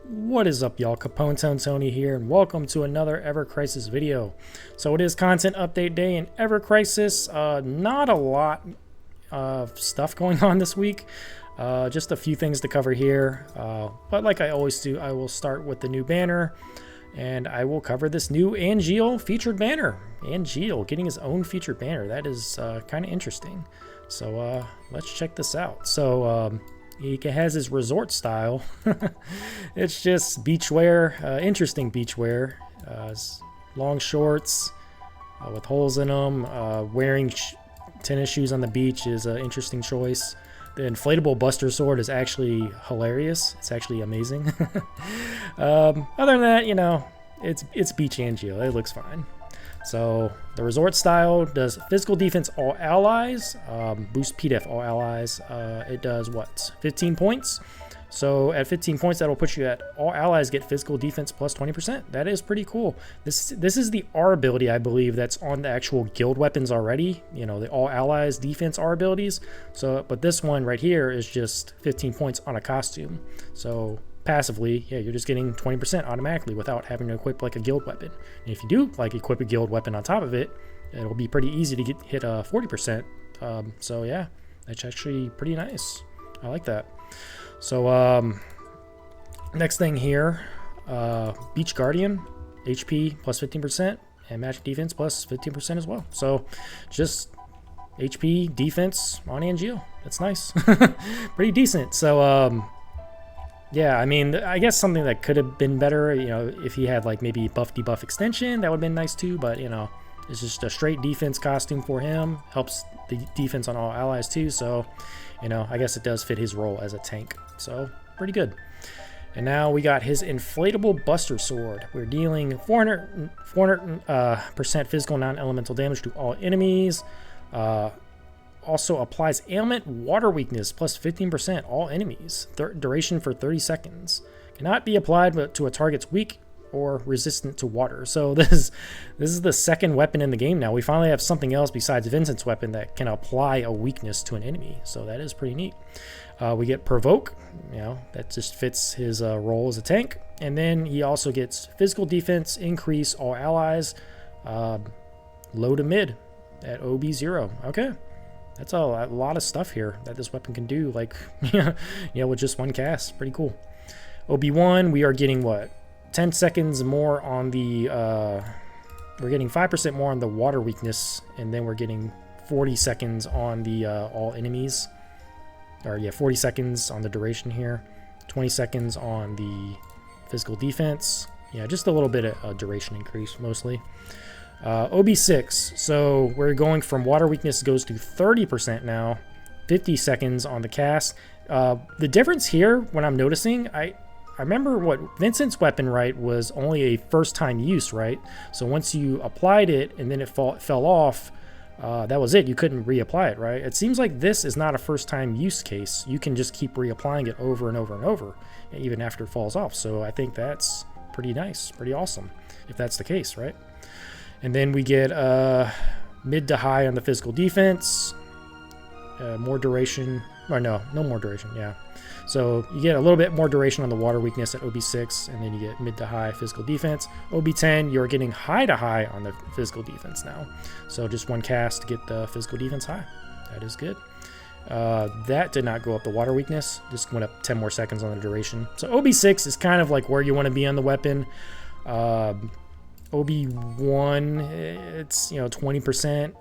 What is up, y'all? Capone Tony here, and welcome to another Ever Crisis video. So it is content update day in Ever Crisis. Not a lot of stuff going on this week. Just a few things to cover here. But like I always do, I will start with the new banner, and I will cover this new Angeal Featured banner. Angeal getting his own featured banner. That is kind of interesting. So let's check this out. So he has his resort style. It's just beachwear, interesting beachwear. Long shorts with holes in them. Wearing tennis shoes on the beach is an interesting choice. The Inflatable Buster Sword is actually hilarious. It's actually amazing. Other than that, you know, it's beach Angeal. It looks fine. So the resort style does physical defense all allies, boost pdef all allies. It does what, 15 points. So at 15 points, that'll put you at all allies get physical defense plus 20%. That is pretty cool. This is the R ability, I believe, that's on the actual guild weapons already. You know, the all allies defense R abilities. So, but this one right here is just 15 points on a costume. So passively, yeah, you're just getting 20% automatically without having to equip like a guild weapon. And if you do like equip a guild weapon on top of it, it'll be pretty easy to hit 40%. So yeah, that's actually pretty nice. I like that. So next thing here, Beach Guardian, HP plus 15% and magic defense plus 15% as well. So just HP defense on Angeal. That's nice. Pretty decent. So yeah, I mean, I guess something that could have been better, you know, if he had like maybe buff debuff extension, that would have been nice too. But you know, it's just a straight defense costume for him. Helps the defense on all allies too. So, you know, I guess it does fit his role as a tank. So pretty good. And now we got his Inflatable Buster Sword. We're dealing 400% physical non-elemental damage to all enemies. Also applies ailment water weakness plus 15% all enemies. Duration for 30 seconds. Cannot be applied to a target's weak or resistant to water. So this is the second weapon in the game now. We finally have something else besides Vincent's weapon that can apply a weakness to an enemy. So that is pretty neat. We get provoke, you know, that just fits his role as a tank. And then he also gets physical defense increase all allies, low to mid at OB0. Okay. That's a lot of stuff here that this weapon can do, like, you know, with just one cast. Pretty cool. OB1, we are getting what? 10 seconds more on the, we're getting 5% more on the water weakness, and then we're getting 40 seconds on the all enemies. Or yeah, 40 seconds on the duration here. 20 seconds on the physical defense. Yeah, just a little bit of duration increase, mostly. OB6, so we're going from water weakness goes to 30% now, 50 seconds on the cast. The difference here, when I'm noticing, I remember what Vincent's weapon, right, was only a first time use, right? So once you applied it and then it fell off, that was it. You couldn't reapply it, right? It seems like this is not a first time use case. You can just keep reapplying it over and over and over, even after it falls off. So I think that's pretty nice, pretty awesome, if that's the case, right? And then we get mid to high on the physical defense, more duration, or no more duration, yeah. So you get a little bit more duration on the water weakness at OB6, and then you get mid to high physical defense. OB10, you're getting high to high on the physical defense now. So just one cast to get the physical defense high. That is good. That did not go up the water weakness, just went up 10 more seconds on the duration. So OB6 is kind of like where you want to be on the weapon. OB1, it's, you know, 20%.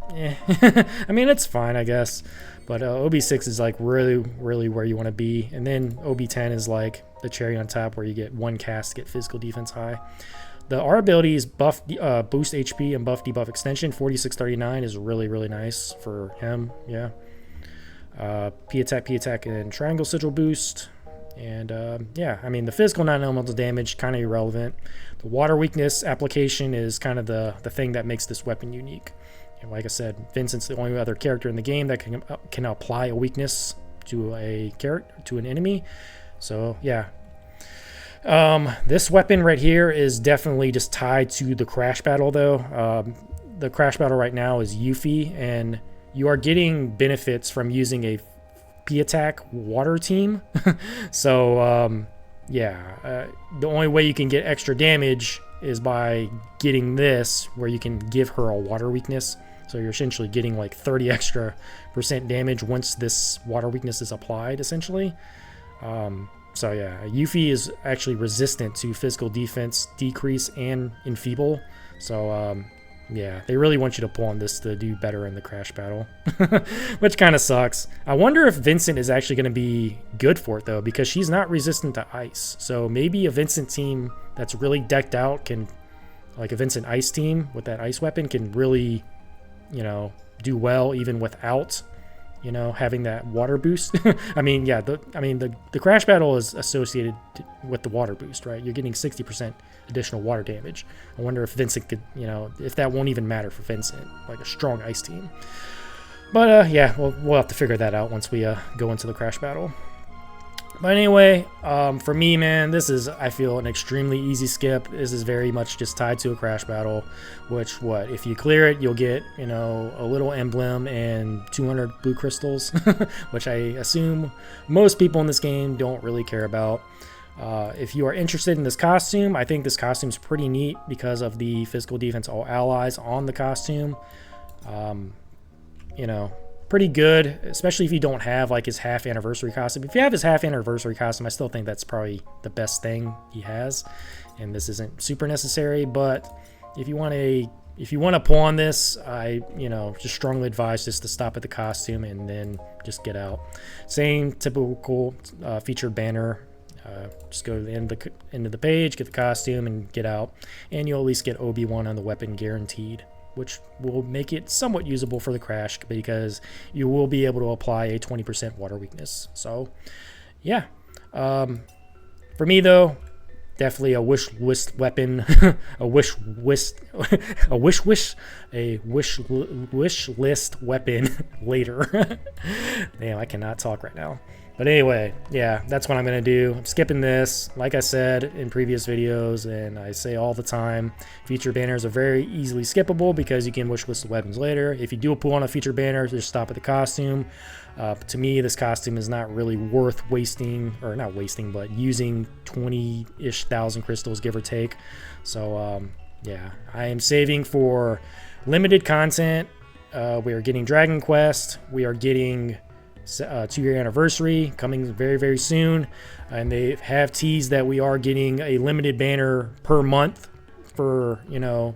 I mean, it's fine, I guess. But OB6 is like really where you want to be. And then OB10 is like the cherry on top, where you get one cast to get physical defense high. The R ability is buff, boost HP and buff debuff extension. 4639 is really nice for him. Yeah. P attack, and triangle sigil boost. And yeah, I mean, the physical non-elemental damage, kind of irrelevant. The water weakness application is kind of the thing that makes this weapon unique. And like I said, Vincent's the only other character in the game that can apply a weakness to an enemy. So yeah, this weapon right here is definitely just tied to the crash battle, though. The crash battle right now is Yuffie, and you are getting benefits from using a P attack water team. So yeah, the only way you can get extra damage is by getting this, where you can give her a water weakness. So you're essentially getting like 30 extra % damage once this water weakness is applied, essentially. So yeah, Yuffie is actually resistant to physical defense decrease and enfeeble. So yeah, they really want you to pull on this to do better in the crash battle, which kind of sucks. I wonder if Vincent is actually going to be good for it though, because she's not resistant to ice. So maybe a Vincent team that's really decked out can, like a Vincent ice team with that ice weapon, can really, you know, do well even without, you know, having that water boost. I mean, yeah, the crash battle is associated with the water boost, right? You're getting 60% additional water damage. I wonder if Vincent could, you know, if that won't even matter for Vincent, like a strong ice team. But yeah, we'll have to figure that out once we go into the crash battle. But anyway, for me, man, this is, I feel, an extremely easy skip. This is very much just tied to a crash battle, which, what, if you clear it, you'll get, you know, a little emblem and 200 blue crystals, which I assume most people in this game don't really care about. If you are interested in this costume, I think this costume's pretty neat because of the physical defense all allies on the costume. You know, pretty good, especially if you don't have like his half anniversary costume. If you have his half anniversary costume, I still think that's probably the best thing he has, and this isn't super necessary. But if you want to pull on this, I, you know, just strongly advise just to stop at the costume and then just get out. Same typical featured banner. Just go to the end of the page, get the costume, and get out, and you'll at least get OB1 on the weapon guaranteed, which will make it somewhat usable for the crash because you will be able to apply a 20% water weakness. So yeah, for me though, definitely a wish list weapon, a wish list weapon later. Damn, I cannot talk right now. But anyway, yeah, that's what I'm going to do. I'm skipping this. Like I said in previous videos, and I say all the time, feature banners are very easily skippable because you can wish list the weapons later. If you do pull on a feature banner, just stop at the costume. To me, this costume is not really worth wasting, or not wasting, but using 20-ish thousand crystals, give or take. So, yeah, I am saving for limited content. We are getting Dragon Quest. We are getting 2-year anniversary coming very, very soon, and they have teased that we are getting a limited banner per month for, you know,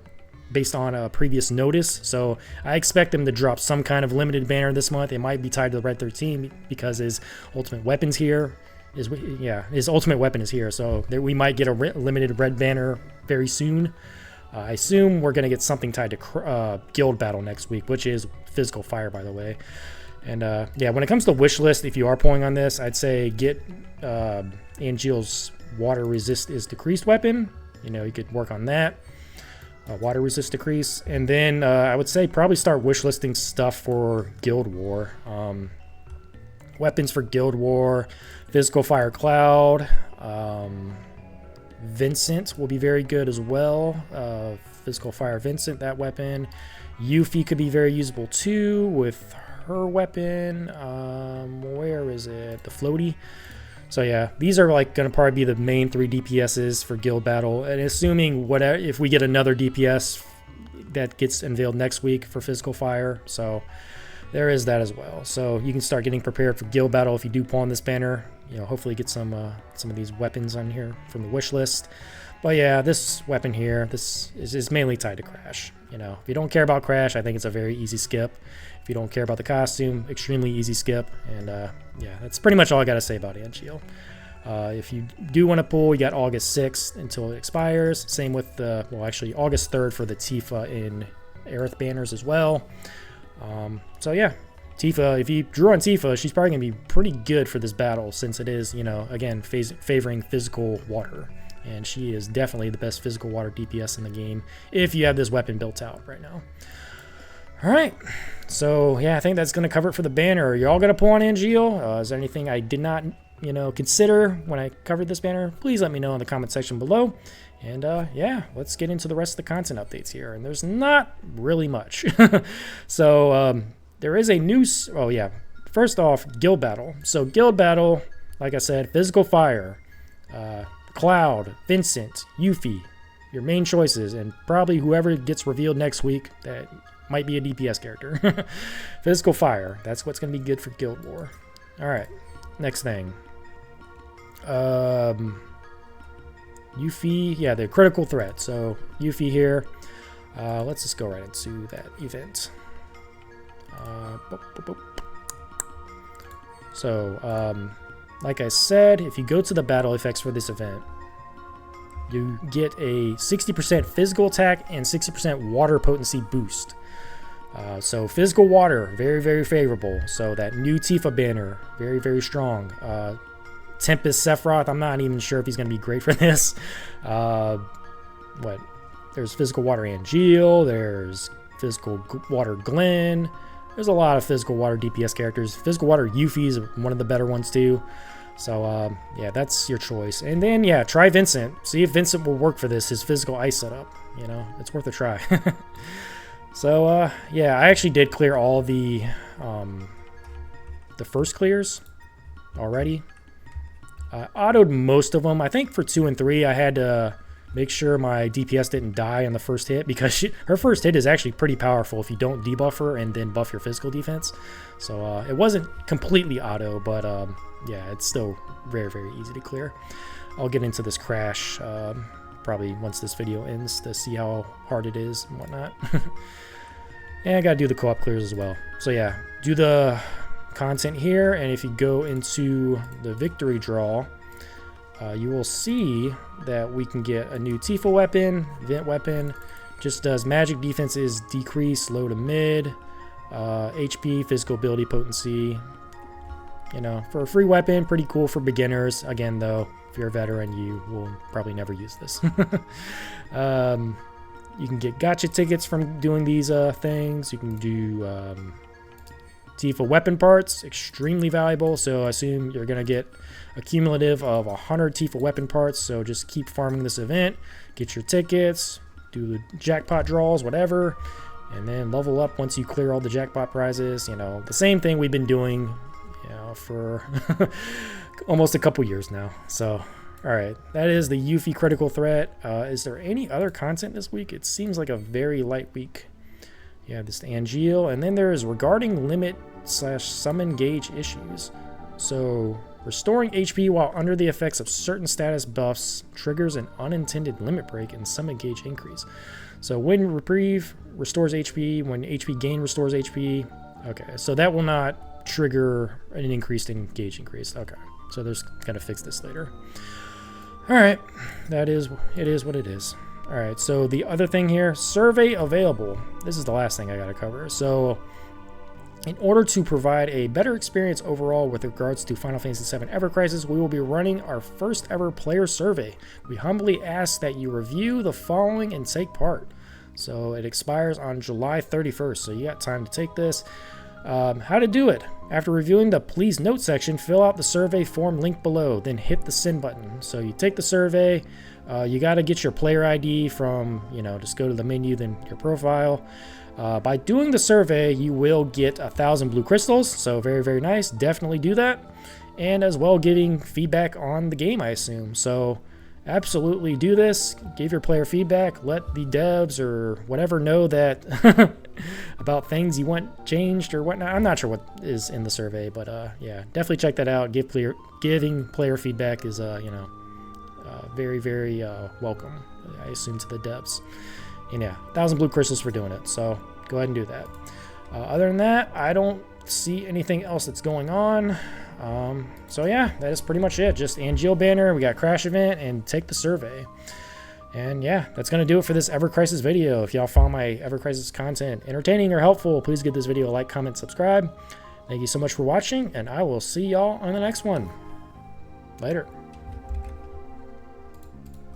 based on a previous notice. So I expect them to drop some kind of limited banner this month. It might be tied to the Red 13 because his ultimate weapon's here. His ultimate weapon is here, so we might get a limited red banner very soon. I assume we're going to get something tied to guild battle next week, which is physical fire, by the way. And yeah, when it comes to wish list, if you are pulling on this, I'd say get Angeal's water resist is decreased weapon. You know, you could work on that. Water resist decrease. And then I would say probably start wish listing stuff for Guild War. Weapons for Guild War, physical fire cloud. Vincent will be very good as well. Physical fire Vincent, that weapon. Yuffie could be very usable too with her weapon. Where is it? The floaty. So yeah, these are like gonna probably be the main 3 DPSs for guild battle, and assuming whatever, if we get another DPS that gets unveiled next week for physical fire, so there is that as well. So you can start getting prepared for guild battle if you do pull on this banner. You know, hopefully get some of these weapons on here from the wish list. But yeah, this weapon here, this is mainly tied to crash. You know, if you don't care about crash, I think it's a very easy skip. If you don't care about the costume, extremely easy skip. And yeah, that's pretty much all I got to say about Angeal. If you do want to pull, you got August 6th until it expires. Same with the, well, actually August 3rd for the Tifa in Aerith banners as well. So yeah, Tifa, if you drew on Tifa, she's probably going to be pretty good for this battle since it is, you know, again, favoring physical water. And she is definitely the best physical water DPS in the game if you have this weapon built out right now. All right, so yeah, I think that's going to cover it for the banner. Are y'all going to pull on Angeal? Is there anything I did not, you know, consider when I covered this banner? Please let me know in the comment section below. And yeah, let's get into the rest of the content updates here. And there's not really much. So there is a new, oh yeah, first off, guild battle. So guild battle, like I said, physical fire. Cloud, Vincent, Yuffie, your main choices, and probably whoever gets revealed next week that might be a DPS character. Physical Fire, that's what's going to be good for Guild War. All right, next thing. Yuffie, yeah, the critical threat. So Yuffie here. Let's just go right into that event. So, like I said, if you go to the battle effects for this event, you get a 60% physical attack and 60% water potency boost. So physical water, very, very favorable. So that new Tifa banner, very, very strong. Tempest Sephiroth, I'm not even sure if he's going to be great for this. There's physical water Angeal, there's physical water Glenn. There's a lot of physical water DPS characters. Physical water Yuffie is one of the better ones too. So yeah, that's your choice. And then yeah, try Vincent. See if Vincent will work for this. His physical ice setup. You know, it's worth a try. So yeah, I actually did clear all the first clears already. I autoed most of them. I think for 2 and 3, I had to make sure my DPS didn't die on the first hit, because her first hit is actually pretty powerful if you don't debuff her and then buff your physical defense. So it wasn't completely auto, but yeah, it's still very, very easy to clear. I'll get into this crash probably once this video ends to see how hard it is and whatnot. And I gotta do the co-op clears as well. So yeah, do the content here, and if you go into the victory draw, you will see that we can get a new Tifa weapon, vent weapon. Just does magic defenses decrease low to mid, HP, physical ability, potency. You know, for a free weapon, pretty cool for beginners. Again though, if you're a veteran, you will probably never use this. You can get gacha tickets from doing these things. You can do Tifa weapon parts, extremely valuable. So I assume you're going to get a cumulative of 100 Tifa weapon parts. So just keep farming this event, get your tickets, do the jackpot draws, whatever, and then level up once you clear all the jackpot prizes. You know, the same thing we've been doing, you know, for almost a couple years now. So all right, that is the Yuffie critical threat. Is there any other content this week? It seems like a very light week. Yeah, this Angeal, and then there is regarding limit/summon gauge issues. So restoring HP while under the effects of certain status buffs triggers an unintended limit break and summon gauge increase. So when reprieve restores HP, when HP gain restores HP. Okay, so that will not trigger an increased in gauge increase. Okay, so there's gotta fix this later. All right, it is what it is. All right, so the other thing here, survey available. This is the last thing I gotta cover. So in order to provide a better experience overall with regards to Final Fantasy VII Ever Crisis, we will be running our first ever player survey. We humbly ask that you review the following and take part. So it expires on July 31st, so you got time to take this. How to do it. After reviewing the please note section, fill out the survey form linked below, then hit the send button. So you take the survey, you got to get your player ID from, you know, just go to the menu, then your profile. By doing the survey, you will get 1,000 blue crystals, so very, very nice. Definitely do that. And as well, getting feedback on the game, I assume. So absolutely do this. Give your player feedback. Let the devs or whatever know that about things you want changed or whatnot. I'm not sure what is in the survey, but yeah, definitely check that out. Giving player feedback is you know, very, very welcome, I assume, to the devs. And yeah, 1,000 blue crystals for doing it. So go ahead and do that. Other than that, I don't see anything else that's going on. So yeah, that is pretty much it. Just Angeal banner, we got crash event, and take the survey. And yeah, that's going to do it for this Ever Crisis video. If y'all found my Ever Crisis content entertaining or helpful, please give this video a like, comment, subscribe. Thank you so much for watching, and I will see y'all on the next one. Later.